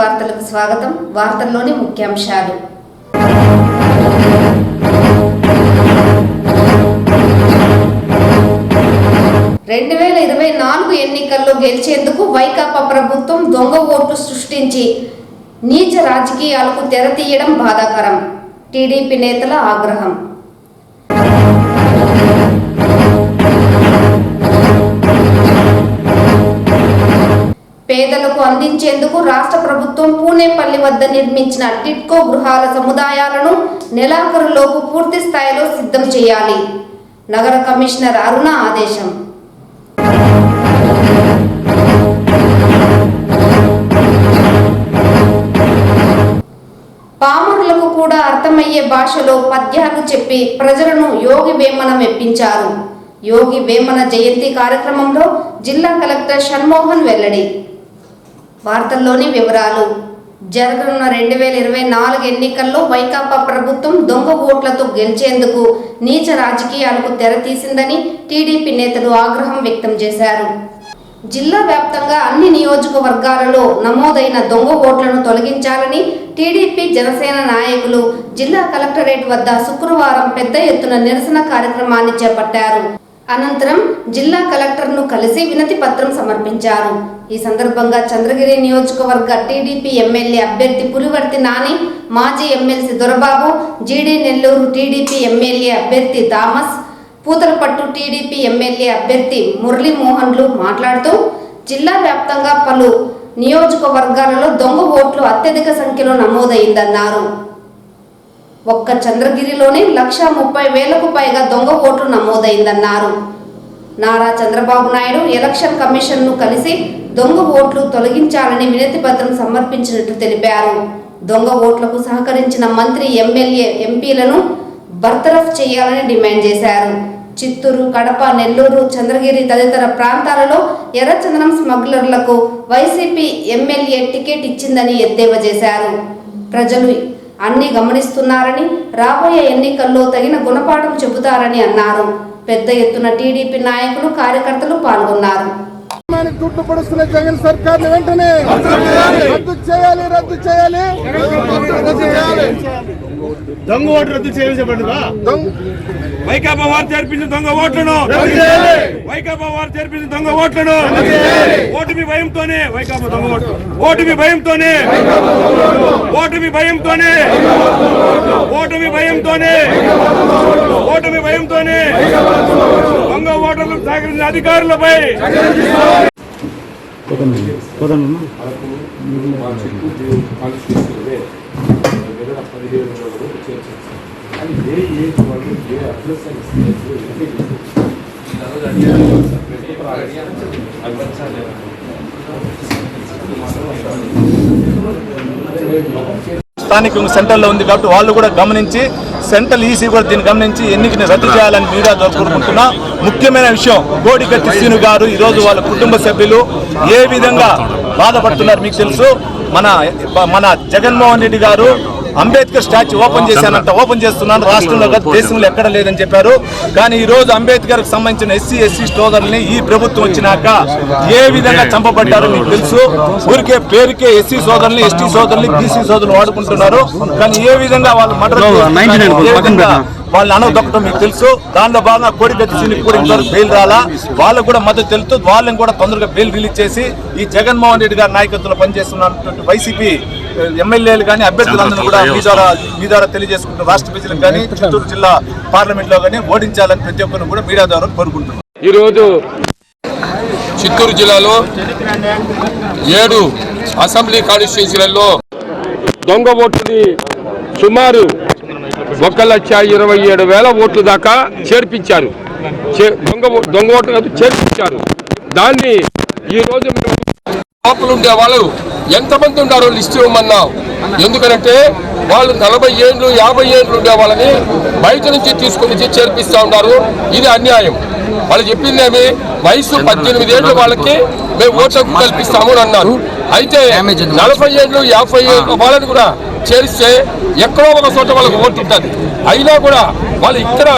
వార్తలకు స్వాగతం. వార్తల్లోని ముఖ్యాంశాలు. రెండు 2024 ఎన్నికల్లో గెలిచేందుకు వైకాపా ప్రభుత్వం దొంగ ఓట్లు సృష్టించి నీచ రాజకీయాలకు తెరతీయడం బాధాకరం. టీడీపీ నేతల ఆగ్రహం. పేదలకు అందించేందుకు రాష్ట్ర ప్రభుత్వం పూణేపల్లి వద్ద నిర్మించిన టిట్కో గృహాల సముదాయాలను నెలాఖరులోపు పూర్తి స్థాయిలో సిద్ధం చేయాలి. నగర కమిషనర్ అరుణ ఆదేశం. పామరులకు కూడా అర్థమయ్యే భాషలో పద్యాలు చెప్పి ప్రజలను యోగి వేమన మెప్పించారు. యోగి వేమన జయంతి కార్యక్రమంలో జిల్లా కలెక్టర్ షణ్మోహన్ వెల్లడి. వార్తల్లోని వివరాలు. జరగనున్న 2024 ఎన్నికల్లో వైకాపా ప్రభుత్వం దొంగ ఓట్లతో గెలిచేందుకు నీచ రాజకీయాలకు తెరతీసిందని టీడీపీ నేతలు ఆగ్రహం వ్యక్తం చేశారు. జిల్లా వ్యాప్తంగా అన్ని నియోజకవర్గాలలో నమోదైన దొంగ ఓట్లను తొలగించాలని టీడీపీ జనసేన నాయకులు జిల్లా కలెక్టరేట్ వద్ద శుక్రవారం పెద్ద ఎత్తున నిరసన కార్యక్రమాన్ని చేపట్టారు. అనంతరం జిల్లా కలెక్టర్ను కలిసి వినతి పత్రం సమర్పించారు. ఈ సందర్భంగా చంద్రగిరి నియోజకవర్గ టీడీపీ ఎమ్మెల్యే అభ్యర్థి పులివర్తి నాని, మాజీ ఎమ్మెల్సీ దొరబాబు, జీడీ నెల్లూరు టీడీపీ ఎమ్మెల్యే అభ్యర్థి థామస్, పూతలపట్టు టీడీపీ ఎమ్మెల్యే అభ్యర్థి మురళీమోహన్లు మాట్లాడుతూ జిల్లా వ్యాప్తంగా పలు నియోజకవర్గాలలో దొంగ ఓట్లు అత్యధిక సంఖ్యలో నమోదైందన్నారు. ఒక్క చంద్రగిరిలోనే 1,30,000కు పైగా దొంగ ఓట్లు నమోదైందన్నారు. నారా చంద్రబాబు నాయుడు ఎలక్షన్ కమిషన్ను కలిసి దొంగ ఓట్లు తొలగించాలని వినతి పత్రం సమర్పించినట్లు తెలిపారు. దొంగ ఓట్లకు సహకరించిన మంత్రి, ఎమ్మెల్యే, ఎంపీలను బర్తరఫ్ చేయాలని డిమాండ్ చేశారు. చిత్తూరు, కడప, నెల్లూరు, చంద్రగిరి తదితర ప్రాంతాలలో ఎర్రచందనం స్మగ్లర్లకు వైసీపీ ఎమ్మెల్యే టికెట్ ఇచ్చిందని ఎద్దేవా చేశారు. ప్రజలు అన్ని గమనిస్తున్నారని, రాబోయే ఎన్నికల్లో తగిన గుణపాఠం చెబుతారని అన్నారు. పెద్ద ఎత్తున టీడీపీ నాయకులు, కార్యకర్తలు పాల్గొన్నారు. దుడ్డు పడుస్తున్న జగన్ సర్కార్ వెంటనే రద్దు చేయాలి. దొంగ ఓట్లు రద్దు చేయాలి చెప్పండి. వైకాపా వారు చేర్పించిన దొంగ ఓట్లను, వైకాపా వారు చేర్పించిన దొంగ ఓట్లను, ఓటుమి భయంతోనే వైకాపా దొంగ ఓట్లు, ఓటుమి భయంతోనే, ఓటుమి భయంతోనే, ఓటుమి భయంతోనే, ఓటుమి భయంతోనే దొంగ ఓటర్లకు సహకరించిన అధికారులపై స్థానికంగా సెంట్రల్లో ఉంది కాబట్టి వాళ్ళు కూడా గమనించి, సెంట్రల్ ఈసీ కూడా దీన్ని గమనించి ఎన్నికని రద్దు చేయాలని మీడియా కోరుకుంటున్నా. ముఖ్యమైన విషయం, కోడికత్తి శ్రీను గారు ఈరోజు వాళ్ళ కుటుంబ సభ్యులు ఏ విధంగా బాధపడుతున్నారు మీకు తెలుసు. మన జగన్మోహన్ రెడ్డి గారు అంబేద్కర్ స్టాచ్యూ ఓపెన్ చేస్తున్నాను, రాష్ట్రంలో దేశంలో ఎక్కడ లేదని చెప్పారు. కానీ ఈ రోజు అంబేద్కర్ కి సంబంధించిన ఎస్సీ సోదరుల్ని ఈ ప్రభుత్వం వచ్చినాక ఏ విధంగా చంపబడ్డారో మీకు తెలుసు. ఊరికే పేరుకే ఎస్సీ సోదరుల్ని, ఎస్టీ సోదరుల్ని, బీసీ సోదరులు వాడుకుంటున్నారు. కానీ ఏ విధంగా వాళ్ళు వాళ్ళు అనదొక్కడం మీకు తెలుసు. దానిలో భాగంగా కోడికత్తి శ్రీనికి కూడా ఇంతవరకు బెయిల్ రాలా. వాళ్ళకు కూడా మద్దతు తెలుస్తూ వాళ్ళని కూడా తొందరగా బెయిల్ రిలీజ్ చేసి ఈ జగన్మోహన్ రెడ్డి గారి నాయకత్వంలో పనిచేస్తున్నటువంటి వైసీపీ ఎమ్మెల్యేలు కానీ అభ్యర్థులందరూ కూడా మీ ద్వారా తెలియజేసుకుంటున్న రాష్ట్ర ప్రజలకు కానీ చిత్తూరు జిల్లా పార్లమెంట్ లో కానీ ఓడించాలని ప్రతి ఒక్కరిని కూడా మీడియా ద్వారా కోరుకుంటున్నాం. ఈరోజు చిత్తూరు జిల్లాలో 7 అసెంబ్లీ కాన్స్టిట్యున్సీలలో దొంగ ఓట్లని సుమారు 1,27,000 ఓట్లు దాకా చేర్పించారు. దొంగ ఓట్లు చేర్పించారు. దాన్ని ఈరోజు లోపల ఉండే వాళ్ళు ఎంతమంది ఉన్నారో లిస్టు ఇవ్వమన్నాం. ఎందుకంటే వాళ్ళు 40 ఏళ్ళు 50 ఏళ్ళు ఉండే వాళ్ళని బయట నుంచి తీసుకొని చేర్పిస్తూ ఉన్నారు. ఇది అన్యాయం. వాళ్ళు చెప్పిందేమి, వయసు 18 ఏళ్ళు వాళ్ళకి మేము ఓటు కల్పిస్తాము అని అన్నారు. అయితే 40 ఏళ్ళు 50 ఏళ్ళు వాళ్ళని కూడా చేరిస్తే ఎక్కడో ఒక చోట వాళ్ళకి ఓటు ఉంటుంది. అయినా కూడా వాళ్ళు ఇక్కడ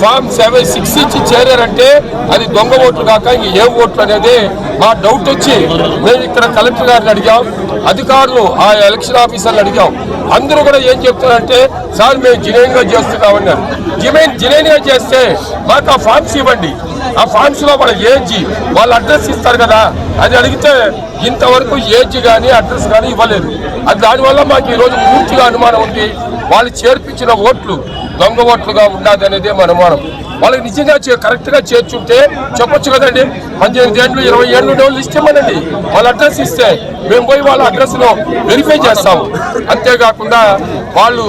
ఫామ్ 6 ఇచ్చి చేరారంటే అది దొంగ ఓట్లు కాక ఇంక ఏ ఓట్లు అనేది మా డౌట్ వచ్చి మేము ఇక్కడ కలెక్టర్ గారిని అడిగాం, అధికారులు ఆ ఎలక్షన్ ఆఫీసర్లు అడిగాం. అందరూ కూడా ఏం చెప్తారంటే సార్ మేము జెన్యూన్ గా చేస్తున్నామన్నారు. జెన్యూన్ గా చేస్తే మాకు ఆ ఫామ్స్ ఇవ్వండి, ఆ ఫామ్స్ లో వాళ్ళ ఏజ్ వాళ్ళ అడ్రస్ ఇస్తారు కదా, అది అడిగితే ఇంతవరకు ఏజ్ కానీ అడ్రస్ కానీ ఇవ్వలేదు. అది దానివల్ల మాకు ఈరోజు పూర్తిగా అనుమానం ఉంది వాళ్ళు చేర్పించిన ఓట్లు దొంగ ఓట్లుగా ఉన్నది అనేది మన అనుమానం. వాళ్ళకి నిజంగా కరెక్ట్ గా చేర్చుంటే చెప్పొచ్చు కదండి, 18 ఏళ్ళు 20 ఏళ్ళు వాళ్ళు ఇష్టమనండి, వాళ్ళ అడ్రస్ ఇస్తే మేము పోయి వాళ్ళ అడ్రస్ లో వెరిఫై చేస్తాము. అంతేకాకుండా వాళ్ళు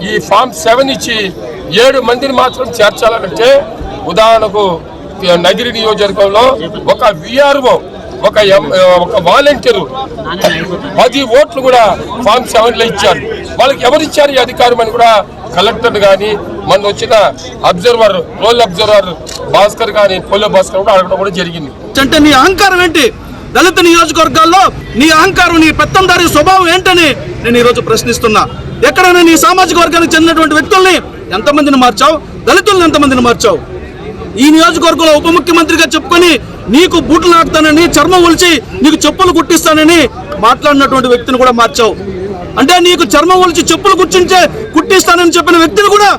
ఈ ఫామ్ 7 ఇచ్చి 7 మందిని మాత్రం చేర్చాలంటే, ఉదాహరణకు నగిరి నియోజకవర్గంలో ఒక విఆర్ఓ ఒక వాలంటీరు 10 ఓట్లు కూడా ఫామ్ 7లో ఇచ్చారు. వాళ్ళకి ఎవరు ఇచ్చారు ఈ అధికారం అని కూడా కలెక్టర్ కానీ మొన్న వచ్చిన అబ్జర్వర్ రోల్ అబ్జర్వర్ భాస్కర్ కానీ పోలో భాస్కర్ కూడా అడగడం కూడా జరిగింది. అంటే నీ అహంకారం ఏంటి? దళిత నియోజకవర్గాల్లో నీ అహంకారం, నీ పెత్తందారి స్వభావం ఏంటని నేను ఈరోజు ప్రశ్నిస్తున్నా. ఎక్కడైనా నీ సామాజిక వర్గానికి చెందినటువంటి వ్యక్తుల్ని ఎంతమందిని మార్చావు? దళితులను ఎంతమందిని మార్చావు? ఈ నియోజకవర్గంలో ఉప ముఖ్యమంత్రిగా చెప్పుకొని నీకు బూట్లు నాకుతానని, చర్మం ఒలిచి నీకు చెప్పులు కుట్టిస్తానని మాట్లాడినటువంటి వ్యక్తిని కూడా మార్చావు. అంటే నీకు చర్మం ఒలిచి చెప్పులు కుట్టిస్తానని చెప్పిన వ్యక్తిని కూడా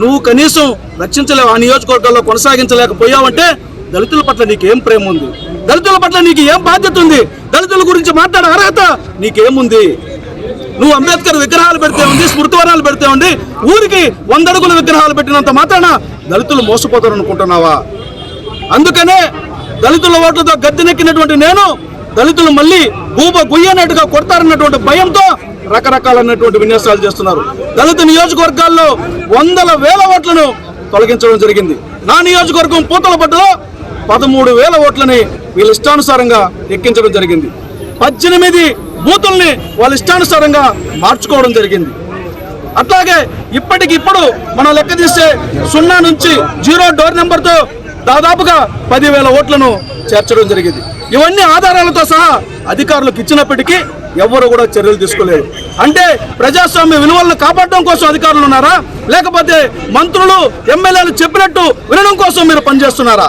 నువ్వు కనీసం రక్షించలేవు, ఆ నియోజకవర్గాల్లో కొనసాగించలేకపోయావంటే దళితుల పట్ల నీకేం ప్రేమ ఉంది? దళితుల పట్ల నీకు ఏం బాధ్యత ఉంది? దళితుల గురించి మాట్లాడే అర్హత నీకేముంది? నువ్వు అంబేద్కర్ విగ్రహాలు పెడితే ఉంది, స్మృతివనాలు పెడితే ఉంది, ఊరికి 100 అడుగుల విగ్రహాలు పెట్టినంత మాత్రాన దళితులు మోసపోతారు అనుకుంటున్నావా? అందుకనే దళితుల ఓట్లతో గద్దెనెక్కినటువంటి నేను దళితులు మళ్ళీ గుయ్యనట్టుగా కొడతారన్నటువంటి భయంతో రకరకాలైనటువంటి విన్యాసాలు చేస్తున్నారు. దళిత నియోజకవర్గాల్లో 100,000 ఓట్లను తొలగించడం జరిగింది. నా నియోజకవర్గం పూతలపట్టులో 13,000 ఓట్లని వీళ్ళ ఇష్టానుసారంగా ఎక్కించడం జరిగింది. 18 బూతుల్ని వాళ్ళ ఇష్టానుసారంగా మార్చుకోవడం జరిగింది. అట్లాగే ఇప్పటికిప్పుడు మనం లెక్క తీస్తే 0 నుంచి 0 డోర్ నెంబర్తో దాదాపుగా 10,000 ఓట్లను చేర్చడం జరిగింది. ఇవన్నీ ఆధారాలతో సహా అధికారులకు ఇచ్చినప్పటికీ ఎవరు కూడా చర్యలు తీసుకోలేదు. అంటే ప్రజాస్వామ్య విలువలను కాపాడడం కోసం అధికారులు ఉన్నారా, లేకపోతే మంత్రులు ఎమ్మెల్యేలు చెప్పినట్టు వినడం కోసం మీరు పనిచేస్తున్నారా?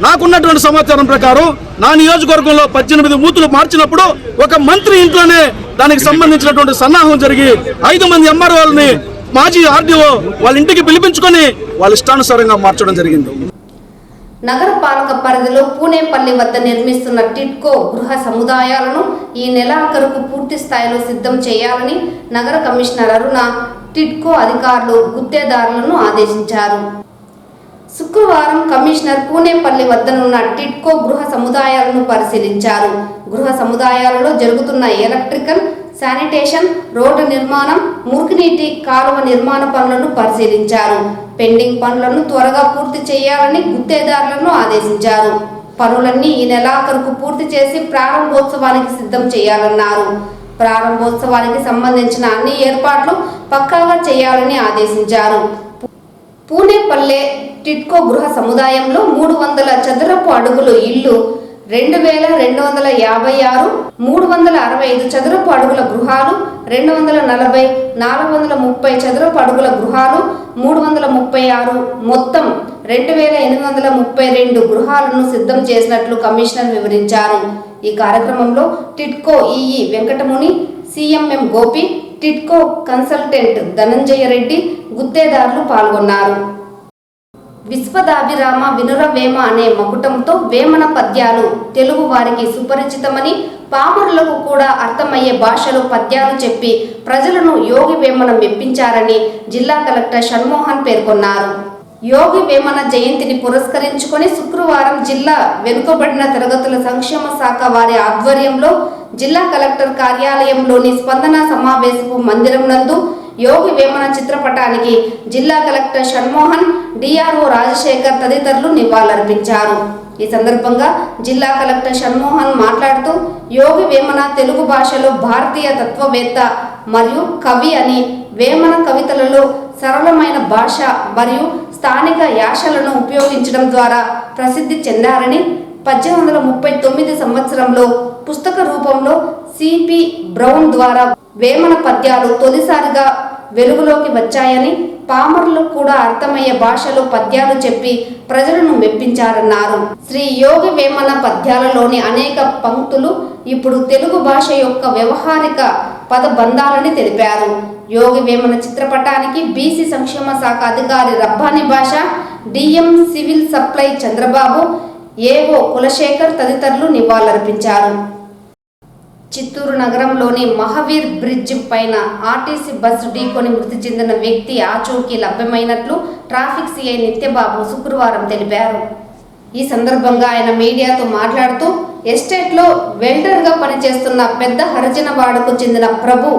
నాకున్నటువంటి సమాచారం ప్రకారం నా నియోజకవర్గంలో 18 బూతులు మార్చినప్పుడు ఒక మంత్రి ఇంట్లోనే దానికి సంబంధించినటువంటి సన్నాహం జరిగి 5 మంది ఎంఆర్ఓలని మాజీ ఆర్డీఓ వాళ్ళ ఇంటికి పిలిపించుకొని వాళ్ళ ఇష్టానుసారంగా మార్చడం జరిగింది. నగరపాలక పరిధిలో పూనేపల్లి వద్ద నిర్మిస్తున్న టిడ్కో గృహ సముదాయాలను ఈ నెలాఖరుకు పూర్తి స్థాయిలో సిద్ధం చేయాలని నగర కమిషనర్ అరుణ టిడ్కో అధికారులు గుత్తేదారులను ఆదేశించారు. శుక్రవారం కమిషనర్ పూనేపల్లి వద్దనున్న టిడ్కో గృహ సముదాయాలను పరిశీలించారు. గృహ సముదాయాలలో జరుగుతున్న ఎలక్ట్రికల్, శానిటేషన్, రోడ్డు నిర్మాణం, మురుగునీటి కాలువ నిర్మాణ పనులను పరిశీలించారు. పెండింగ్ పనులను త్వరగా పూర్తి చేయాలని గుత్తేదారులను ఆదేశించారు. పనులన్నీ ఈ నెలాఖరుకు పూర్తి చేసి ప్రారంభోత్సవానికి సిద్ధం చేయాలన్నారు. ప్రారంభోత్సవానికి సంబంధించిన అన్ని ఏర్పాట్లు పక్కాగా చేయాలని ఆదేశించారు. పూనేపల్లె టిడ్కో గృహ సముదాయంలో 300 చదరపు అడుగులు ఇల్లు, 2,256, 365 చదరపు అడుగుల గృహాలు, 240, 430 చదరపు అడుగుల గృహాలు, 336 మొత్తం 2,832 గృహాలను సిద్ధం చేసినట్లు కమిషనర్ వివరించారు. ఈ కార్యక్రమంలో TIDCO EE Venkatamuni, CMM Gopi, TIDCO consultant Dhananjaya Reddy, గుత్తేదారులు పాల్గొన్నారు. విశ్వదాభిరామ వినురవేమ అనే మకుటంతో వేమన పద్యాలు తెలుగు వారికి సుపరిచితమని, పామరులకు కూడా అర్థమయ్యే భాషలో పద్యాలు చెప్పి ప్రజలను యోగి వేమన మెప్పించారని జిల్లా కలెక్టర్ షణ్మోహన్ పేర్కొన్నారు. యోగి వేమన జయంతిని పురస్కరించుకొని శుక్రవారం జిల్లా వెనుకబడిన తరగతుల సంక్షేమ శాఖ వారి ఆధ్వర్యంలో జిల్లా కలెక్టర్ కార్యాలయంలోని స్పందన సమావేశపు మందిరం నందు యోగి వేమన చిత్రపటానికి జిల్లా కలెక్టర్ షణ్మోహన్, డిఆర్ఓ రాజశేఖర్ తదితరులు నివాళులర్పించారు. ఈ సందర్భంగా జిల్లా కలెక్టర్ షణ్మోహన్ మాట్లాడుతూ యోగి వేమన తెలుగు భాషలో భారతీయ తత్వవేత్త మరియు కవి అని, వేమన కవితలలో సరళమైన భాష మరియు స్థానిక యాసలను ఉపయోగించడం ద్వారా ప్రసిద్ధి చెందారని, 1839 సంవత్సరంలో పుస్తక రూపంలో సిపి బ్రౌన్ ద్వారా వేమన పద్యాలు తొలిసారిగా వెలుగులోకి వచ్చాయని, పామరులు కూడా అర్థమయ్యే భాషలో పద్యాలు చెప్పి ప్రజలను మెప్పించారన్నారు. శ్రీ యోగి వేమన పద్యాలలోని అనేక పంక్తులు ఇప్పుడు తెలుగు భాష యొక్క వ్యవహారిక పదబంధాలని తెలిపారు. యోగి వేమన చిత్రపటానికి బీసీ సంక్షేమ శాఖ అధికారి రబ్బాని భాష, DM civil supply Chandrababu, AO Kulasekhar తదితరులు నివాళులర్పించారు. చిత్తూరు నగరంలోని మహావీర్ బ్రిడ్జ్ పైన ఆర్టీసీ బస్సు ఢీకొని మృతి చెందిన వ్యక్తి ఆచూకీ లభ్యమైనట్లు ట్రాఫిక్ సిఐ నిత్యబాబు శుక్రవారం తెలిపారు. ఈ సందర్భంగా ఆయన మీడియాతో మాట్లాడుతూ, ఎస్టేట్లో వెల్డర్గా పనిచేస్తున్న పెద్ద హరిజనవాడకు చెందిన ప్రభు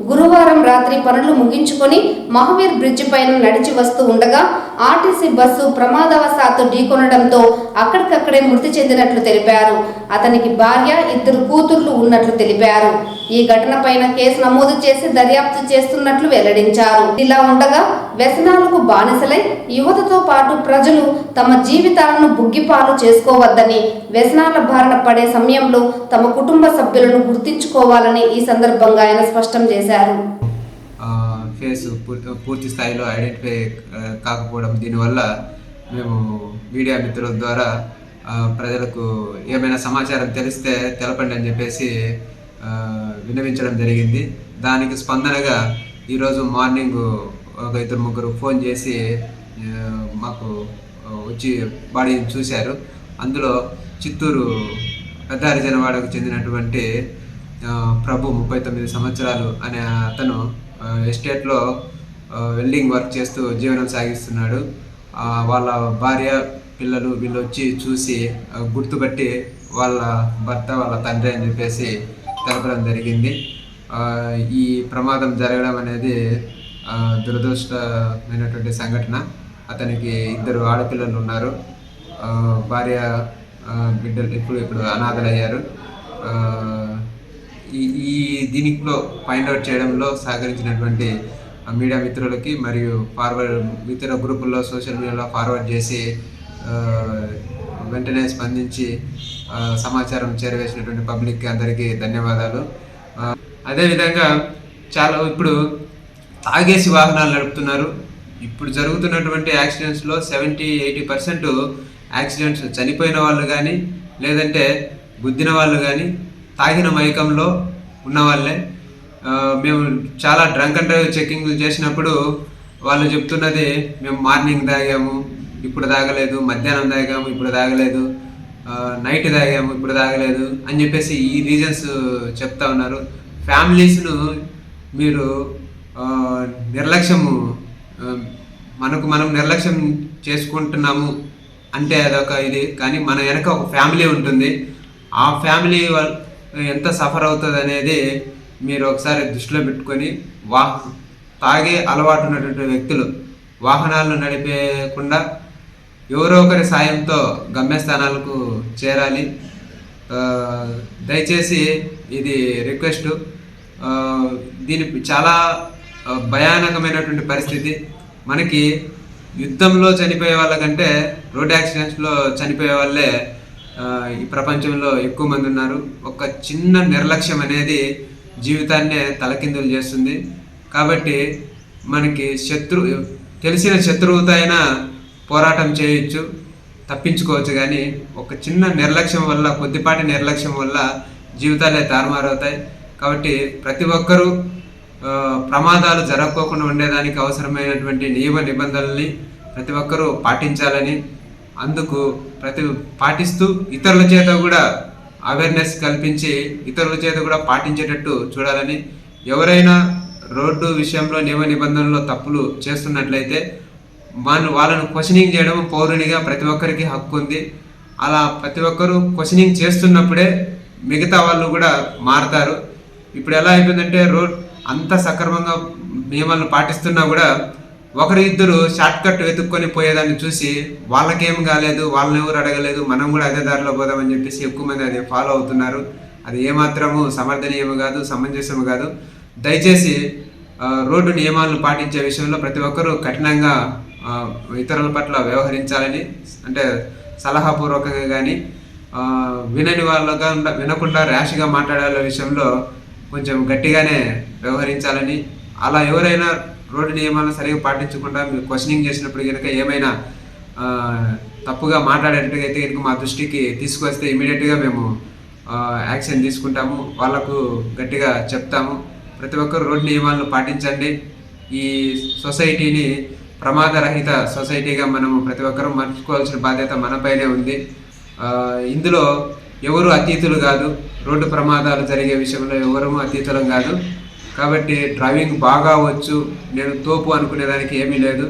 గురువారం రాత్రి పనులు ముగించుకొని మహావీర్ బ్రిడ్జ్ పైన నడిచి వస్తూ ఉండగా ఆర్టీసీ బస్సు ప్రమాదవశాత్తు ఢీకొనడంతో అక్కడికక్కడే మృతి చెందినట్లు తెలిపారు. అతనికి భార్య, 2 కూతుర్లు ఉన్నట్లు తెలిపారు. ఈ ఘటన పైన కేసు నమోదు చేసి దర్యాప్తు చేస్తున్నట్లు వెల్లడించారు. ఇలా ఉండగా వ్యసనాలకు బానిసలై యువతతో పాటు ప్రజలు తమ జీవితాలను బుగ్గిపాలు చేసుకోవద్దని, వ్యసనాల బారిన పడే సమయంలో తమ కుటుంబ సభ్యులను గుర్తించుకోవాలని ఈ సందర్భంగా ఆయన స్పష్టం చేశారు. ఫేస్ పూర్తి స్థాయిలో ఐడెంటిఫై కాకపోవడం, దీనివల్ల మేము మీడియా మిత్రుల ద్వారా ప్రజలకు ఏమైనా సమాచారం తెలిస్తే తెలపండి అని చెప్పేసి విన్నవించడం జరిగింది. దానికి స్పందనగా ఈరోజు మార్నింగ్ ఒక 2-3 ఫోన్ చేసి మాకు వచ్చి బాడీని చూశారు. అందులో చిత్తూరు పెద్ద హరిజనవాడకు చెందినటువంటి ప్రభు 39 సంవత్సరాలు అనే అతను ఎస్టేట్లో వెల్డింగ్ వర్క్ చేస్తూ జీవనం సాగిస్తున్నాడు. వాళ్ళ భార్య, పిల్లలు వీళ్ళు వచ్చి చూసి గుర్తుపట్టి వాళ్ళ భర్త, వాళ్ళ తండ్రి అని చెప్పేసి తెలపడం జరిగింది. ఈ ప్రమాదం జరగడం అనేది దురదృష్టమైనటువంటి సంఘటన. అతనికి 2 ఆడపిల్లలు ఉన్నారు. భార్య, బిడ్డలు ఇప్పుడు అనాథలయ్యారు. ఈ దీనిలో ఫైండ్ అవుట్ చేయడంలో సహకరించినటువంటి మీడియా మిత్రులకి మరియు ఇతర గ్రూపుల్లో సోషల్ మీడియాలో ఫార్వర్డ్ చేసి వెంటనే స్పందించి సమాచారం చేరవేసినటువంటి పబ్లిక్కి అందరికీ ధన్యవాదాలు. అదేవిధంగా ఇప్పుడు తాగేసి వాహనాలు నడుపుతున్నారు. ఇప్పుడు జరుగుతున్నటువంటి యాక్సిడెంట్స్లో 70-80% యాక్సిడెంట్స్ చనిపోయిన వాళ్ళు కానీ, లేదంటే గుద్దిన వాళ్ళు కానీ తాగిన మైకంలో ఉన్న వాళ్ళే. మేము చాలా డ్రంక్ అండ్ డ్రైవ్ చెకింగ్లు చేసినప్పుడు వాళ్ళు చెప్తున్నది, మేము మార్నింగ్ తాగాము ఇప్పుడు తాగలేదు, మధ్యాహ్నం తాగాము ఇప్పుడు తాగలేదు, నైట్ తాగాము ఇప్పుడు తాగలేదు అని చెప్పేసి ఈ రీజన్స్ చెప్తా ఉన్నారు. ఫ్యామిలీస్ను మీరు మనం నిర్లక్ష్యం చేసుకుంటున్నాము అంటే అదొక ఇది. కానీ మన వెనక ఒక ఫ్యామిలీ ఉంటుంది. ఆ ఫ్యామిలీ ఎంత సఫర్ అవుతుంది అనేది మీరు ఒకసారి దృష్టిలో పెట్టుకొని, తాగే అలవాటు ఉన్నటువంటి వ్యక్తులు వాహనాలను నడిపేయకుండా ఎవరో ఒకరి సాయంతో గమ్యస్థానాలకు చేరాలి. దయచేసి ఇది రిక్వెస్ట్. దీని చాలా భయానకమైనటువంటి పరిస్థితి. మనకి యుద్ధంలో చనిపోయే వాళ్ళకంటే రోడ్ యాక్సిడెంట్స్లో చనిపోయే వాళ్ళే ఈ ప్రపంచంలో ఎక్కువ మంది ఉన్నారు. ఒక చిన్న నిర్లక్ష్యం అనేది జీవితాన్నే తలకిందులు చేస్తుంది. కాబట్టి మనకి తెలిసిన శత్రువుతో అయినా పోరాటం చేయొచ్చు, తప్పించుకోవచ్చు. కానీ ఒక చిన్న నిర్లక్ష్యం వల్ల, కొద్దిపాటి నిర్లక్ష్యం వల్ల జీవితాలే తారుమారవుతాయి. కాబట్టి ప్రతి ఒక్కరూ ప్రమాదాలు జరగకోకుండా ఉండేదానికి అవసరమైనటువంటి నియమ నిబంధనల్ని ప్రతి ఒక్కరూ పాటించాలని, అందుకు పాటిస్తూ ఇతరుల చేత కూడా అవేర్నెస్ కల్పించి ఇతరుల చేత కూడా పాటించేటట్టు చూడాలని, ఎవరైనా రోడ్డు విషయంలో నియమ నిబంధనల్లో తప్పులు చేస్తున్నట్లయితే వాళ్ళను క్వశ్చనింగ్ చేయడం పౌరునిగా ప్రతి ఒక్కరికి హక్కు ఉంది. అలా ప్రతి ఒక్కరూ క్వశ్చనింగ్ చేస్తున్నప్పుడే మిగతా వాళ్ళు కూడా మారతారు. ఇప్పుడు ఎలా అయిపోయిందంటే, రోడ్ అంత సక్రమంగా నియమాలను పాటిస్తున్నా కూడా ఒకరు షార్ట్ కట్ వెతుక్కొని పోయేదాన్ని చూసి వాళ్ళకేం కాలేదు, వాళ్ళని ఎవరు అడగలేదు, మనం కూడా అదే దారిలో పోదామని చెప్పేసి ఎక్కువ మంది అది ఫాలో అవుతున్నారు. అది ఏమాత్రము సమర్థనీయము కాదు, సమంజసము కాదు. దయచేసి రోడ్డు నియమాలను పాటించే విషయంలో ప్రతి ఒక్కరూ కఠినంగా ఇతరుల పట్ల వ్యవహరించాలని, అంటే సలహాపూర్వకంగా కానీ వినని వాళ్ళగా వినకుండా ర్యాష్గా మాట్లాడే వాళ్ళ విషయంలో కొంచెం గట్టిగానే వ్యవహరించాలని, అలా ఎవరైనా రోడ్డు నియమాలను సరిగా పాటించకుండా మీరు క్వశ్చనింగ్ చేసినప్పుడు కనుక ఏమైనా తప్పుగా మాట్లాడేటట్టుగైతే కనుక మా దృష్టికి తీసుకొస్తే ఇమీడియట్గా మేము యాక్షన్ తీసుకుంటాము, వాళ్ళకు గట్టిగా చెప్తాము. ప్రతి ఒక్కరు రోడ్డు నియమాలను పాటించండి. ఈ సొసైటీని ప్రమాదరహిత సొసైటీగా మనము ప్రతి ఒక్కరూ మర్చుకోవాల్సిన బాధ్యత మనపైనే ఉంది. ఇందులో ఎవరు అతీతులు కాదు, రోడ్డు ప్రమాదాలు జరిగే విషయంలో ఎవరు అతీతులం కాదు. కాబట్టి డ్రైవింగ్ బాగా వచ్చు, నేను తోపు అనుకునేదానికి ఏమీ లేదు.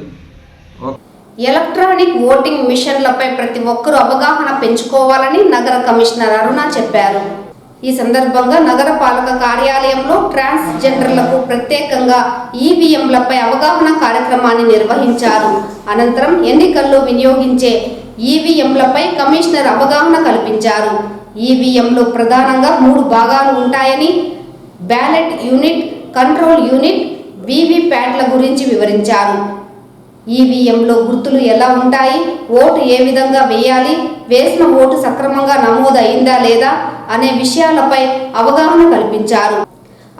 ఎలక్ట్రానిక్ ఓటింగ్ మిషన్లపై ప్రతి ఒక్కరూ అవగాహన పెంచుకోవాలని నగర కమిషనర్ అరుణ చెప్పారు. ఈ సందర్భంగా నగర పాలక కార్యాలయంలో ట్రాన్స్జెండర్లకు ప్రత్యేకంగా ఈవీఎంలపై అవగాహన కార్యక్రమాన్ని నిర్వహించారు. అనంతరం ఎన్నికల్లో వినియోగించే ఈవీఎంలపై కమిషనర్ అవగాహన కల్పించారు. ఈవీఎంలు ప్రధానంగా 3 భాగాలు ఉంటాయని, బ్యాలెట్ యూనిట్, కంట్రోల్ యూనిట్, వీవీప్యాట్ల గురించి వివరించారు. ఈవీఎంలో గుర్తులు ఎలా ఉంటాయి, ఓటు ఏ విధంగా వేయాలి, వేసిన ఓటు సక్రమంగా నమోదు అయిందా లేదా అనే విషయాలపై అవగాహన కల్పించారు.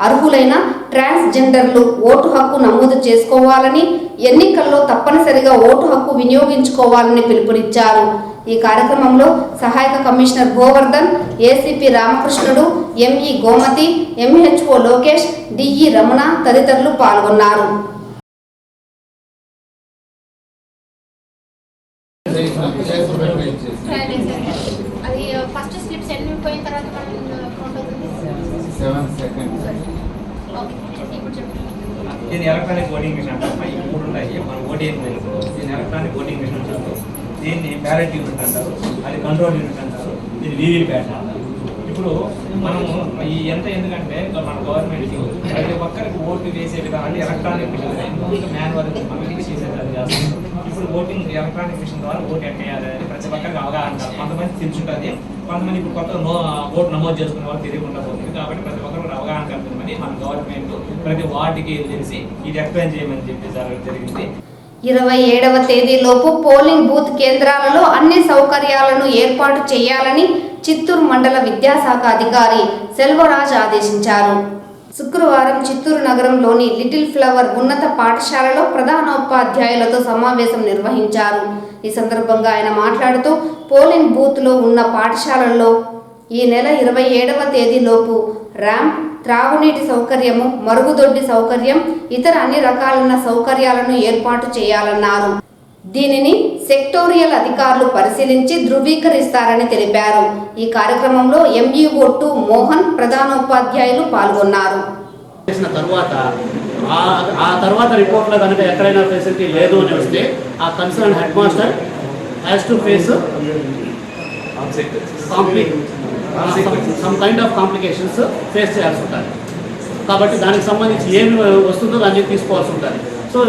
అర్హులైన ట్రాన్స్జెండర్లు ఓటు హక్కు నమోదు చేసుకోవాలని, ఎన్నికల్లో తప్పనిసరిగా ఓటు హక్కు వినియోగించుకోవాలని పిలుపునిచ్చారు. ఈ కార్యక్రమంలో సహాయక commissioner Govardhan, ACP Ramakrishnudu, ME Gomathi, MHO Lokesh, DE Ramana తదితరులు పాల్గొన్నారు. అది ఫస్ట్ స్లిప్స్ ఎన్ని పోయిన తర్వాత మనం కౌంట్ అవుతుంది 7 seconds. ఓకే ఇప్పుడు చెప్పండి. దీని ఎలక్ట్రానిక్ ఓటింగ్ మిషన్ అంటారు. ఈ 3 ఉంటాయి. మనం ఓటీఎం దీన్ని ఎలక్ట్రానిక్ ఓటింగ్ మిషన్ అంటారు. దీన్ని బ్యాలెట్ యూనిట్ అంటారు, అది కంట్రోల్ యూనిట్ అంటారు, దీన్ని వీవీప్యాట్ అంటారు. ఇప్పుడు మనము ఈ ఎందుకంటే మన గవర్నమెంట్ ప్రతి ఒక్కరికి ఓటు వేసే విధానాన్ని ఎలక్ట్రానిక్ మిషన్ ఇంకొక మాన్యువల్ కమ్యూనిటీ చేసేది చేస్తాం. ఇప్పుడు ఓటింగ్ ఎలక్ట్రానిక్ మిషన్ ద్వారా ఓటు ఎక్కేయాలి అని ప్రతి ఒక్కరికి అవగాహన. కొంతమంది తెలుసుంటుంది, కొంతమంది ఇప్పుడు కొత్త ఓటు నమోదు చేసుకునే వాళ్ళు తెలియకుండా పోతుంది. కాబట్టి ప్రతి ఒక్కరికి అవగాహన కలుగుతుందని మన గవర్నమెంట్ ప్రతి వార్డుకి తెలిసి ఇది ఎక్స్ప్లెయిన్ చేయమని చెప్పి జరిగింది. 27వ తేదీలోపు పోలింగ్ బూత్ కేంద్రాలలో అన్ని సౌకర్యాలను ఏర్పాటు చేయాలని చిత్తూరు మండల విద్యాశాఖ అధికారి సెల్వరాజ్ ఆదేశించారు. శుక్రవారం చిత్తూరు నగరంలోని లిటిల్ ఫ్లవర్ ఉన్నత పాఠశాలలో ప్రధానోపాధ్యాయులతో సమావేశం నిర్వహించారు. ఈ సందర్భంగా ఆయన మాట్లాడుతూ పోలింగ్ బూత్లో ఉన్న పాఠశాలల్లో ఈ నెల 27వ తేదీలోపు ర్యాంప్, త్రాగునీటి సౌకర్యము, మరుగుదొడ్డి సౌకర్యం, ఇతర అన్ని రకాలైన సౌకర్యాలను ఏర్పాటు చేయాలన్నారు. దీనిని సెక్టోరియల్ అధికారులు పరిశీలించి ధృవీకరిస్తారని తెలిపారు. ఈ కార్యక్రమంలో ఎంఈఓ2 మోహన్, ప్రధానోపాధ్యాయులు పాల్గొన్నారు. ఆ తర్వాత రిపోర్ట్లో కనుక ఎక్కడైనా ఫెసిలిటీ లేదు అని వస్తే ఆ concern head master has to face some kind of complications face చేయాల్సి ఉంటుంది. కాబట్టి దానికి సంబంధించి ఏమి వస్తుందో దాన్ని తీసుకోవాల్సి ఉంటుంది. సో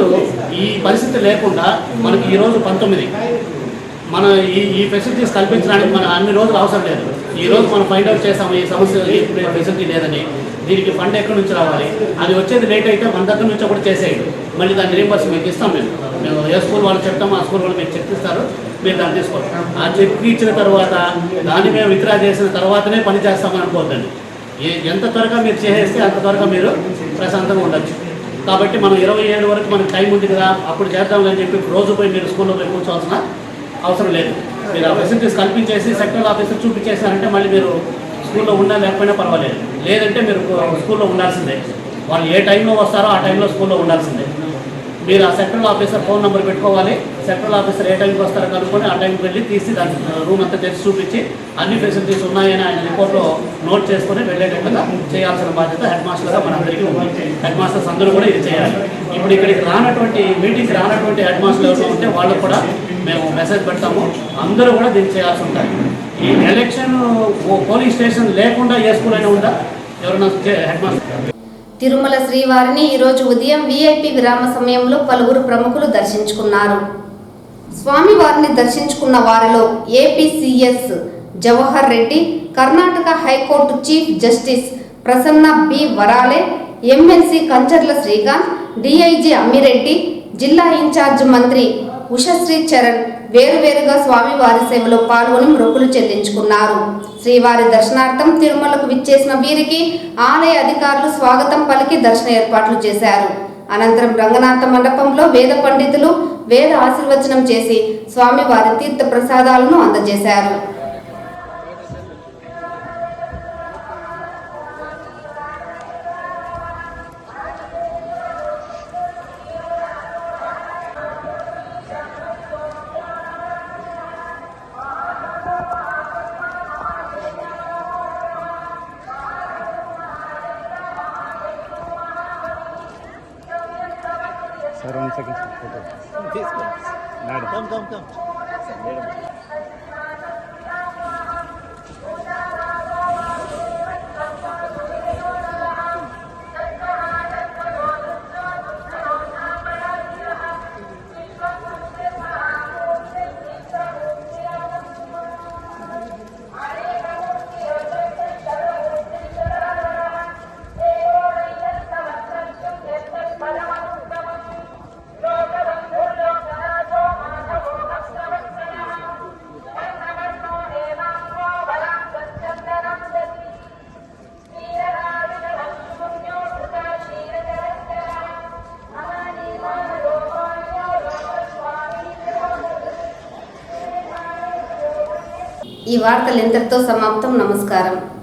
ఈ పరిస్థితి లేకుండా మనకి ఈరోజు 19 మన ఈ ఫెసిలిటీస్ కల్పించడానికి మన అన్ని రోజులు అవసరం లేదు. ఈరోజు మనం ఫైండ్ అవుట్ చేస్తాము ఈ సమస్య ఈ ఫెసిలిటీ లేదని, దీనికి ఫండ్ ఎక్కడి నుంచి రావాలి, అది వచ్చేది లేట్ అయితే మన దగ్గర నుంచి ఒకటి చేసేయండి, మళ్ళీ దాన్ని రీంబర్స్ మీకు ఇస్తాం. మేము ఏ స్కూల్ వాళ్ళు చెప్తాము, ఆ స్కూల్ వాళ్ళు మీకు చెక్ ఇస్తారు, మీరు దాన్ని తీసుకోవాలి. ఆ చెక్ ఇచ్చిన తర్వాత దాన్ని మేము విత్డ్రా చేసిన తర్వాతనే పని చేస్తామని అనుకోవద్దండి. ఎంత త్వరగా మీరు చేసేస్తే అంత త్వరగా మీరు ప్రశాంతంగా ఉండొచ్చు. కాబట్టి మనం 27 వరకు మనకు టైం ఉంది కదా, అప్పుడు చేద్దామని చెప్పి రోజు పోయి మీరు స్కూల్లో పోయి కూర్చోవాల్సిన అవసరం లేదు. మీరు ఆ ఫెసిలిటీస్ కల్పించేసి సెక్టరల్ ఆఫీసర్ చూపించేసారంటే మళ్ళీ మీరు స్కూల్లో ఉండాలి, లేకపోయినా పర్వాలేదు. లేదంటే మీరు స్కూల్లో ఉండాల్సిందే. వాళ్ళు ఏ టైంలో వస్తారో ఆ టైంలో స్కూల్లో ఉండాల్సిందే. మీరు ఆ సెక్టరల్ ఆఫీసర్ ఫోన్ నెంబర్ పెట్టుకోవాలి. సెక్టరల్ ఆఫీసర్ ఏ టైంకి వస్తారో కనుక్కొని ఆ టైంకి వెళ్ళి తీసి దాని రూమ్ అంతా తెరిచి చూపించి అన్ని ఫెసిలిటీస్ ఉన్నాయని ఆయన రిపోర్ట్లో నోట్ చేసుకొని వెళ్ళేటట్టుగా చేయాల్సిన బాధ్యత హెడ్ మాస్టర్గా మనందరికీ ఉంది. హెడ్ మాస్టర్స్ అందరూ కూడా ఇది చేయాలి. ఇప్పుడు ఇక్కడికి రానటువంటి మీటింగ్కి రానటువంటి హెడ్ మాస్టర్లు ఎవరు ఉంటే వాళ్ళకు కూడా మేము మెసేజ్ పెడతాము. అందరూ కూడా దీన్ని చేయాల్సి ఉంటుంది. ఈ ఎలక్షన్ పోలింగ్ స్టేషన్ లేకుండా ఏ స్కూల్ అయినా ఉందా? ఎవరైనా హెడ్ మాస్టర్ తిరుమల శ్రీవారిని ఈరోజు ఉదయం వీఐపీ విరామ సమయంలో పలువురు ప్రముఖులు దర్శించుకున్నారు. స్వామివారిని దర్శించుకున్న వారిలో AP CS Jawahar Reddy, Karnataka high court chief justice Prasanna B Varale, MLC Kancharla Srikanth, DIG Ammireddy, జిల్లా ఇన్ఛార్జ్ మంత్రి ఉషశ్రీ చరణ్ వేరువేరుగా స్వామివారి సేవలో పాల్గొని మొక్కులు చెల్లించుకున్నారు. శ్రీవారి దర్శనార్థం తిరుమలకు విచ్చేసిన వీరికి ఆలయ అధికారులు స్వాగతం పలికి దర్శన ఏర్పాట్లు చేశారు. అనంతరం రంగనాథ మండపంలో వేద పండితులు వేద ఆశీర్వచనం చేసి స్వామివారి తీర్థ ప్రసాదాలను అందజేశారు. Sir, 1 second. Photo. Madam. Come. Madam. ఈ వార్తలు ఇంతటితో సమాప్తం. నమస్కారం.